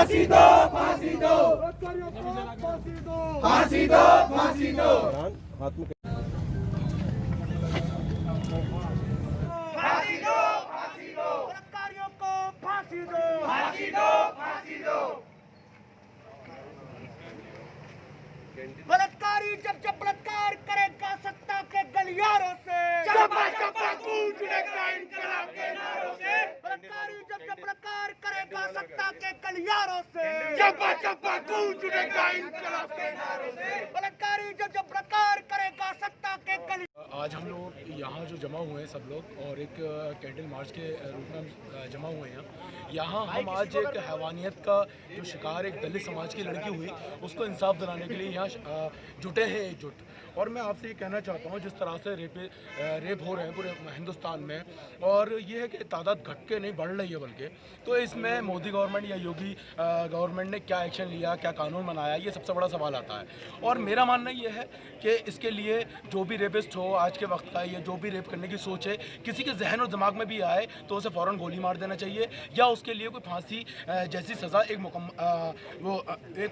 फांसी दो, फांसी दो, फांसी दो, फांसी दो, हाथ में फांसी दो, फांसी दो, बलात्कारियों को फांसी दो, फांसी दो, फांसी दो। बलात्कारी जब बलात्कार करेगा सत्ता के गलियारों से, चप्पा चप्पा गूंज उठेगा इनकलाब के नारों से। बलात्कारी जब बलात्कार करेगा सत्ता के गलियारों से, चप्पा चप्पा गूंज उठेगा इनकलाब के नारों से। बलात्कारी जब बलात्कार करेगा सत्ता के गलियारों। आज हम लोग यहाँ जो जमा हुए हैं सब लोग और एक कैंडल मार्च के रूप में हम जमा हुए हैं यहाँ हम आज एक हैवानियत का जो शिकार एक दलित समाज की लड़की हुई उसको इंसाफ दिलाने के लिए यहाँ जुटे हैं एकजुट। और मैं आपसे ये कहना चाहता हूँ जिस तरह से रेप हो रहे हैं पूरे हिंदुस्तान में और ये है कि तादाद घट के नहीं बढ़ रही है बल्कि, तो इसमें मोदी गवर्नमेंट या योगी गवर्नमेंट ने क्या एक्शन लिया, क्या कानून बनाया, ये सबसे बड़ा सवाल आता है। और मेरा मानना ये है कि इसके लिए जो भी रेपिस्ट हो आज के वक्त का या जो भी रेप करने की सोच है किसी के जहन और दिमाग में भी आए तो उसे फ़ौरन गोली मार देना चाहिए या उसके लिए कोई फांसी जैसी सज़ा एक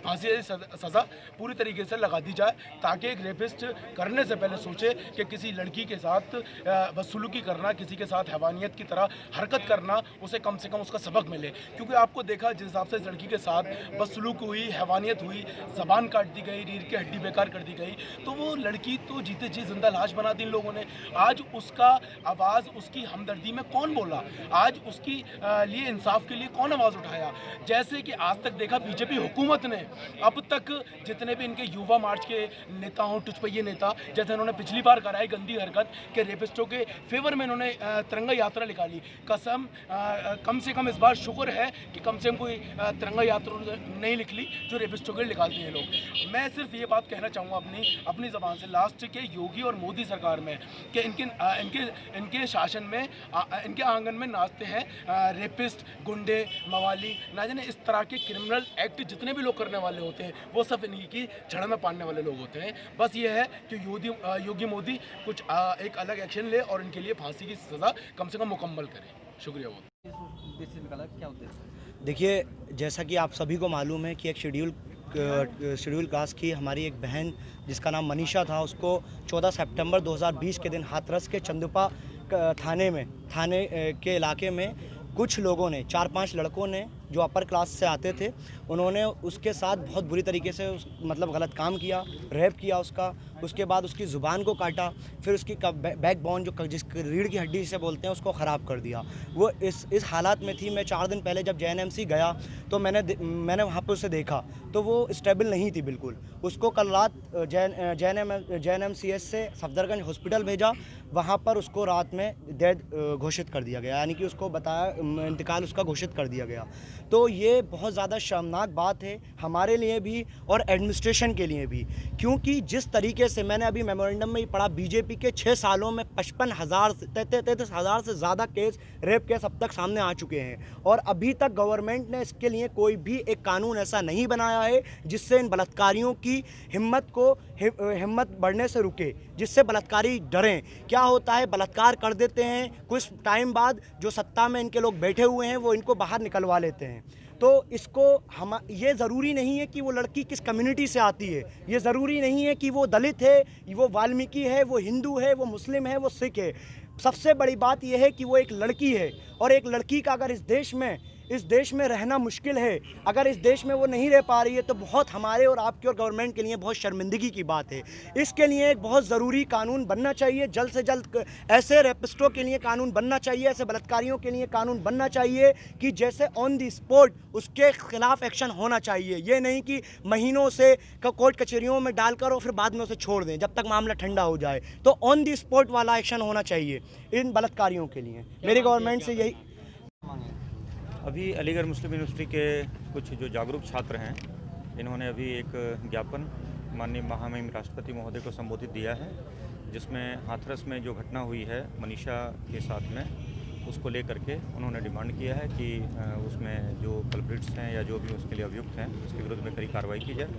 फांसी जैसी सज़ा पूरी तरीके से लगा दी जाए ताकि एक रेपिस्ट करने से पहले सोचे कि किसी लड़की के साथ बदसलूकी करना, किसी के साथ हैवानियत की तरह हरकत करना उसे कम से कम उसका सबक मिले। क्योंकि आपको देखा जिस हिसाब से इस लड़की के साथ बदसलूक हुई, हैवानियत हुई, ज़बान काट दी गई, रीढ़ की हड्डी बेकार कर दी गई, तो वो लड़की तो जीते जी जिंदा लाश बना दी इन लोगों ने। आज उसका आवाज़, उसकी हमदर्दी में कौन बोला? आज उसकी लिए इंसाफ के लिए कौन आवाज़ उठाया? जैसे कि आज तक देखा बीजेपी हुकूमत ने अब तक जितने भी इनके युवा मार्च के नेता हों, टुचपैये नेता, जैसे इन्होंने पिछली बार कराई गंदी हरकत के रेपिस्टों के फेवर में इन्होंने तिरंगा यात्रा निकाली। कम से कम इस बार शुक्र है कि कम से कम कोई तिरंगा यात्रा नहीं निकली जो रेपिस्टों के निकालते हैं लोग। मैं सिर्फ ये बात कहना चाहूँगा अपनी ज़बान से लास्ट के योगी और मोदी सरकार में कि इनके शासन में इनके आंगन में नाचते हैं रेपिस्ट, गुंडे, मवाली, ना जाने इस तरह के क्रिमिनल एक्ट जितने भी लोग करने वाले होते हैं वो सब इन्हीं की जड़ में पालने वाले लोग होते हैं। बस ये है कि योगी मोदी कुछ एक अलग एक्शन ले और इनके लिए फांसी की सज़ा कम से कम मुकम्मल करें। शुक्रिया बहुत। देखिए, जैसा कि आप सभी को मालूम है कि एक शेड्यूल कास्ट की हमारी एक बहन जिसका नाम मनीषा था, उसको 14 सितंबर 2020 के दिन हाथरस के चंदुपा थाने के इलाके में कुछ लोगों ने, 4-5 लड़कों ने जो अपर क्लास से आते थे, उन्होंने उसके साथ बहुत बुरी तरीके से गलत काम किया, रेप किया उसके बाद उसकी ज़ुबान को काटा, फिर उसकी बैकबोन जो जिस रीढ़ की हड्डी से बोलते हैं उसको ख़राब कर दिया। वो इस हालात में थी। मैं 4 दिन पहले जब JNMC गया तो मैंने वहाँ पर उसे देखा तो वो स्टेबल नहीं थी बिल्कुल। उसको कल रात JNMCH से सफदरगंज हॉस्पिटल भेजा, वहाँ पर उसको रात में डेड घोषित कर दिया गया, यानी कि उसको इंतकाल उसका घोषित कर दिया गया। तो ये बहुत ज़्यादा शर्मनाक बात है हमारे लिए भी और एडमिनिस्ट्रेशन के लिए भी, क्योंकि जिस तरीके से मैंने अभी मेमोरेंडम में ही पढ़ा, बीजेपी के 6 सालों में 33,000 से ज़्यादा केस, रेप केस अब तक सामने आ चुके हैं और अभी तक गवर्नमेंट ने इसके लिए कोई भी एक कानून ऐसा नहीं बनाया है जिससे इन बलात्कारियों की हिम्मत बढ़ने से रुके, जिससे बलात्कारी डरें। क्या होता है, बलात्कार कर देते हैं, कुछ टाइम बाद जो सत्ता में इनके लोग बैठे हुए हैं वो इनको बाहर निकलवा लेते हैं। तो ये ज़रूरी नहीं है कि वो लड़की किस कम्युनिटी से आती है, ये ज़रूरी नहीं है कि वो दलित है, वो वाल्मीकि है, वो हिंदू है, वो मुस्लिम है, वो सिख है। सबसे बड़ी बात यह है कि वो एक लड़की है और एक लड़की का अगर इस देश में रहना मुश्किल है, अगर इस देश में वो नहीं रह पा रही है तो बहुत हमारे और आपके और गवर्नमेंट के लिए बहुत शर्मिंदगी की बात है। इसके लिए एक बहुत ज़रूरी कानून बनना चाहिए, जल्द से जल्द ऐसे रेपिस्टों के लिए कानून बनना चाहिए, ऐसे बलात्कारियों के लिए कानून बनना चाहिए कि जैसे ऑन दी स्पॉट उसके खिलाफ एक्शन होना चाहिए। ये नहीं कि महीनों से कोर्ट कचहरियों में डालकर और फिर बाद में उसे छोड़ दें जब तक मामला ठंडा हो जाए। तो ऑन दी स्पॉट वाला एक्शन होना चाहिए इन बलात्कारियों के लिए। मेरी गवर्नमेंट से यही। अभी अलीगढ़ मुस्लिम यूनिवर्सिटी के कुछ जो जागरूक छात्र हैं, इन्होंने अभी एक ज्ञापन माननीय महामहिम राष्ट्रपति महोदय को संबोधित दिया है, जिसमें हाथरस में जो घटना हुई है मनीषा के साथ में, उसको लेकर के उन्होंने डिमांड किया है कि उसमें जो कल्प्रिट्स हैं या जो भी उसके लिए अभियुक्त हैं उसके विरुद्ध में कड़ी कार्रवाई की जाए।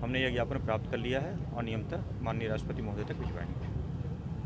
हमने यह ज्ञापन प्राप्त कर लिया है और नियमतः माननीय राष्ट्रपति महोदय तक भिजवाएंगे।